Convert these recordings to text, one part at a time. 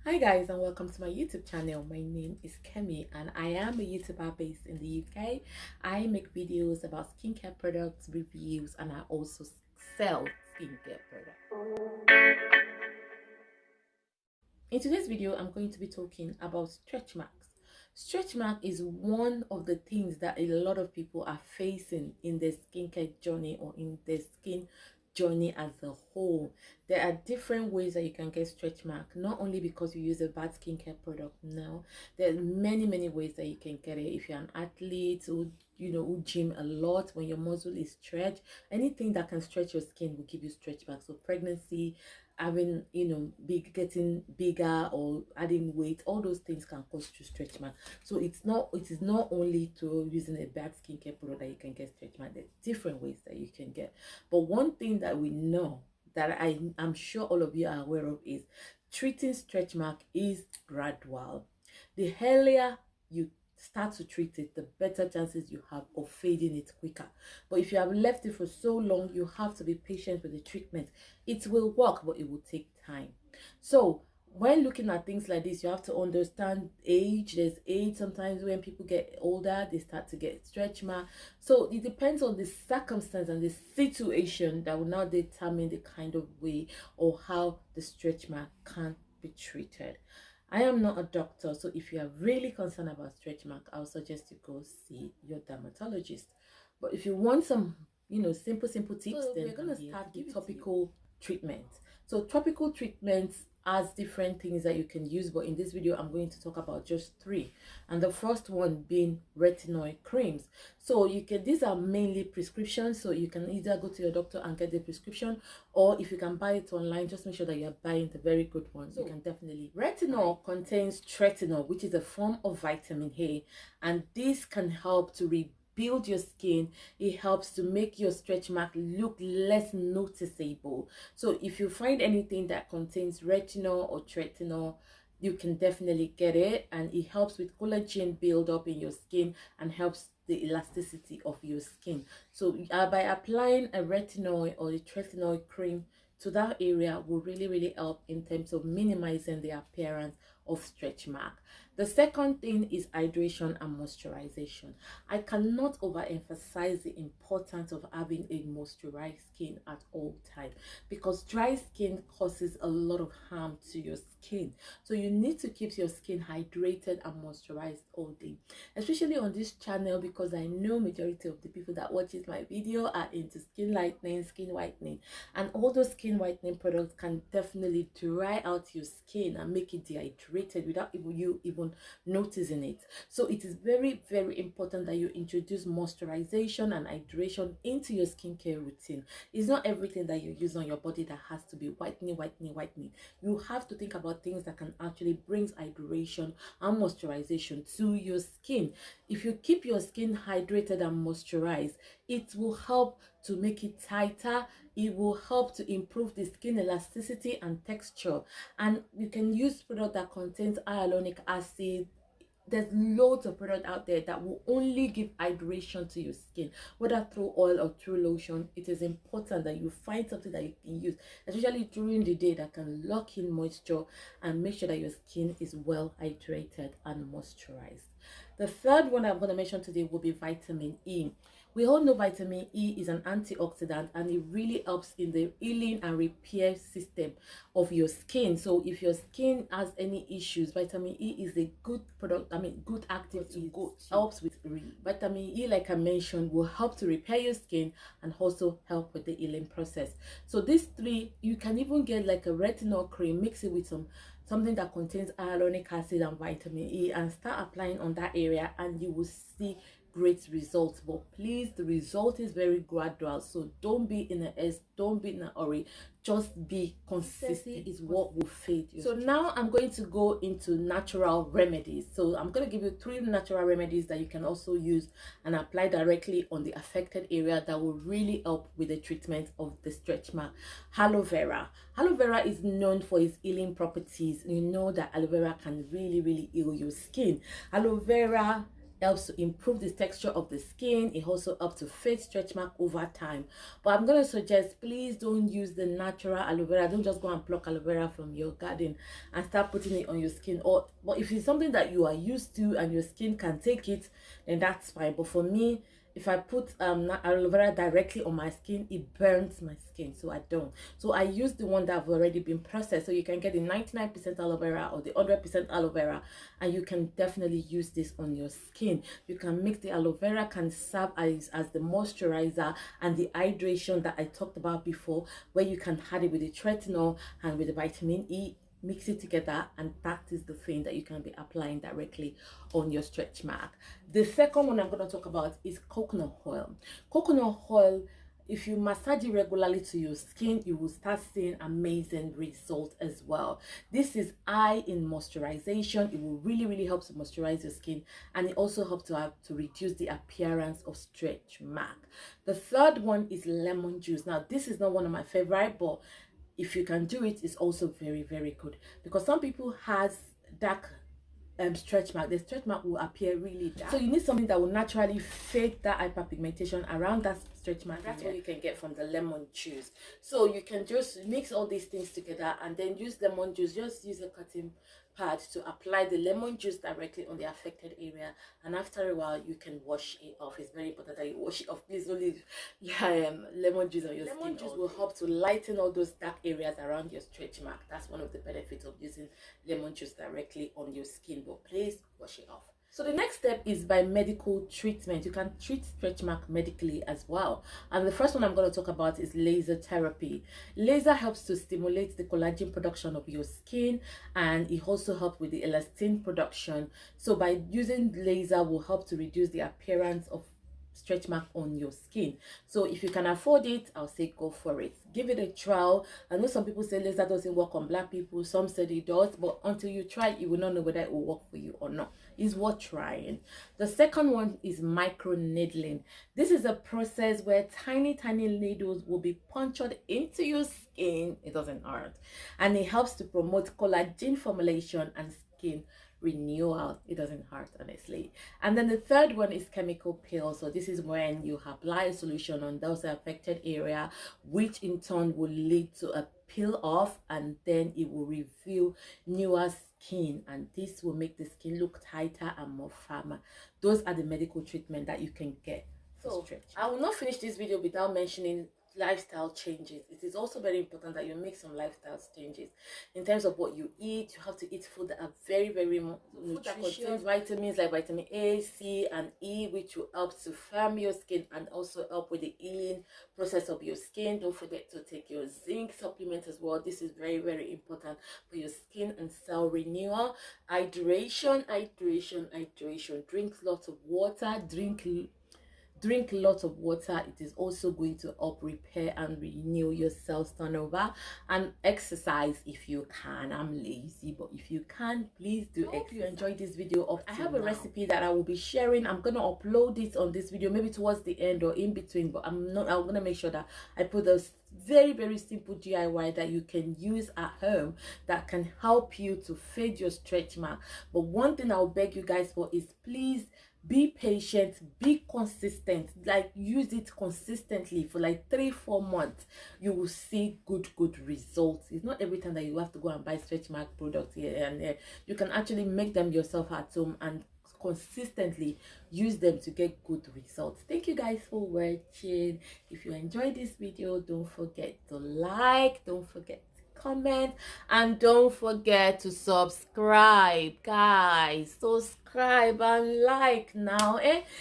Hi guys, and welcome to my YouTube channel. My name is Kemi and I am a YouTuber based in the UK. I make videos about skincare products, reviews, and I also sell skincare products. In today's video, I'm going to be talking about stretch marks. Stretch mark is one of the things that a lot of people are facing in their skincare journey or in their skin journey as a whole. There are different ways that you can get stretch mark, not only because you use a bad skincare product. No, there's many ways that you can get it. If you're an athlete who gym a lot, when your muscle is stretched, anything that can stretch your skin will give you stretch marks. So pregnancy, having getting bigger or adding weight, all those things can cause you stretch mark. So it is not only to using a bad skincare product that you can get stretch mark. There's different ways that you can get, but one thing that we know that I'm sure all of you are aware of is treating stretch mark is gradual. The earlier you start to treat it, the better chances you have of fading it quicker. But if you have left it for so long, you have to be patient with the treatment. It will work, but it will take time. So when looking at things like this, you have to understand age. There's age. Sometimes when people get older, they start to get stretch mark. So it depends on the circumstance and the situation that will now determine the kind of way or how the stretch mark can be treated. I am not a doctor, so if you are really concerned about stretch mark, I would suggest you go see your dermatologist. But if you want some, simple tips, then we're gonna start with topical treatment. So topical treatments has different things that you can use, but in this video I'm going to talk about just three, and the first one being retinoid creams. So these are mainly prescriptions, so you can either go to your doctor and get the prescription, or if you can buy it online, just make sure that you're buying the very good ones. So you can definitely retinol contains tretinoin, which is a form of vitamin A, and this can help to build your skin. It helps to make your stretch mark look less noticeable. So if you find anything that contains retinol or tretinoin, you can definitely get it, and it helps with collagen build up in your skin and helps the elasticity of your skin. So by applying a retinol or a tretinoid cream to that area will really help in terms of minimizing the appearance of stretch mark. The second thing is hydration and moisturization. I cannot overemphasize the importance of having a moisturized skin at all times, because dry skin causes a lot of harm to your skin. So you need to keep your skin hydrated and moisturized all day, especially on this channel, because I know majority of the people that watches my video are into skin lightening, skin whitening, and all those skin whitening products can definitely dry out your skin and make it dehydrated without you even noticing it. So it is very important that you introduce moisturization and hydration into your skincare routine. It's not everything that you use on your body that has to be whitening. You have to think about things that can actually bring hydration and moisturization to your skin. If you keep your skin hydrated and moisturized, it will help to make it tighter. It will help to improve the skin elasticity and texture. And you can use product that contains hyaluronic acid. There's loads of product out there that will only give hydration to your skin, whether through oil or through lotion. It is important that you find something that you can use, especially during the day, that can lock in moisture and make sure that your skin is well hydrated and moisturized. The third one I'm going to mention today will be vitamin E. We all know vitamin E is an antioxidant, and it really helps in the healing and repair system of your skin. So if your skin has any issues, vitamin E is a good product, good active to go. Helps with vitamin E, like I mentioned, will help to repair your skin and also help with the healing process. So these three, you can even get like a retinol cream, mix it with something that contains hyaluronic acid and vitamin E, and start applying on that area, and you will see great results. But please, the result is very gradual, so don't be in a haste, don't be in a hurry, just be consistent. Is what will fade you. So now I'm going to go into natural remedies. So I'm going to give you three natural remedies that you can also use and apply directly on the affected area that will really help with the treatment of the stretch mark. Aloe vera. Aloe vera is known for its healing properties. You know that aloe vera can really heal your skin. Aloe vera helps to improve the texture of the skin. It also helps to fade stretch mark over time. But I'm going to suggest, please don't use the natural aloe vera. Don't just go and pluck aloe vera from your garden and start putting it on your skin. But if it's something that you are used to and your skin can take it, then that's fine. But for me, if I put aloe vera directly on my skin, it burns my skin, so I don't. So I use the one that have already been processed. So you can get the 99% aloe vera or the 100% aloe vera, and you can definitely use this on your skin. You can mix the aloe vera, can serve as the moisturizer and the hydration that I talked about before, where you can add it with the tretinoin and with the vitamin E, mix it together, and that is the thing that you can be applying directly on your stretch mark. The second one I'm going to talk about is coconut oil. Coconut oil, if you massage it regularly to your skin, you will start seeing amazing results as well. This is high in moisturization. It will really help to moisturize your skin, and it also helps to reduce the appearance of stretch mark. The third one is lemon juice. Now, this is not one of my favorite, but if you can do it, it's also very good, because some people has dark stretch mark. The stretch mark will appear really dark, so you need something that will naturally fade that hyperpigmentation around that stretch mark. That's what you can get from the lemon juice. So you can just mix all these things together and then use lemon juice. Just use a cotton pad to apply the lemon juice directly on the affected area, and after a while you can wash it off. It's very important that you wash it off. Please don't leave lemon juice on your skin. Lemon juice will help to lighten all those dark areas around your stretch mark. That's one of the benefits of using lemon juice directly on your skin, but please wash it off. So the next step is by medical treatment. You can treat stretch mark medically as well. And the first one I'm going to talk about is laser therapy. Laser helps to stimulate the collagen production of your skin, and it also helps with the elastin production. So by using laser will help to reduce the appearance of stretch mark on your skin. So if you can afford it, I'll say go for it. Give it a trial. I know some people say laser doesn't work on black people. Some said it does, but until you try, you will not know whether it will work for you or not. It's worth trying. The second one is micro needling. This is a process where tiny needles will be punctured into your skin. It doesn't hurt, and it helps to promote collagen formulation and skin renewal. It doesn't hurt, honestly. And then the third one is chemical peel. So this is when you apply a solution on those affected area, which in turn will lead to a peel off, and then it will reveal newer skin, and this will make the skin look tighter and more firmer. Those are the medical treatment that you can get. So I will not finish this video without mentioning lifestyle changes. It is also very important that you make some lifestyle changes in terms of what you eat. You have to eat food that are very nutritious, that contains vitamins like vitamin A, C, and E, which will help to firm your skin and also help with the healing process of your skin. Don't forget to take your zinc supplement as well. This is very important for your skin and cell renewal. Hydration. Drink lots of water. Drink lots of water. It is also going to help repair and renew your cells turnover. And exercise if you can. I'm lazy, but if you can, please do. I hope you enjoyed this video. I have a recipe that I will be sharing. I'm gonna upload it on this video, maybe towards the end or in between, but I'm gonna make sure that I put those very simple DIY that you can use at home that can help you to fade your stretch mark. But one thing I'll beg you guys for is, please be patient, be consistent. Like, use it consistently for like 3-4 months. You will see good results. It's not every time that you have to go and buy stretch mark products here and there. You can actually make them yourself at home and consistently use them to get good results. Thank you guys for watching. If you enjoyed this video, don't forget to like, don't forget to comment, and don't forget to subscribe, guys. Subscribe and like now.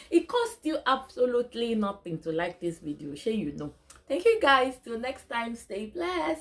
It costs you absolutely nothing to like this video. Sure, you know. Thank you guys. Till next time, stay blessed.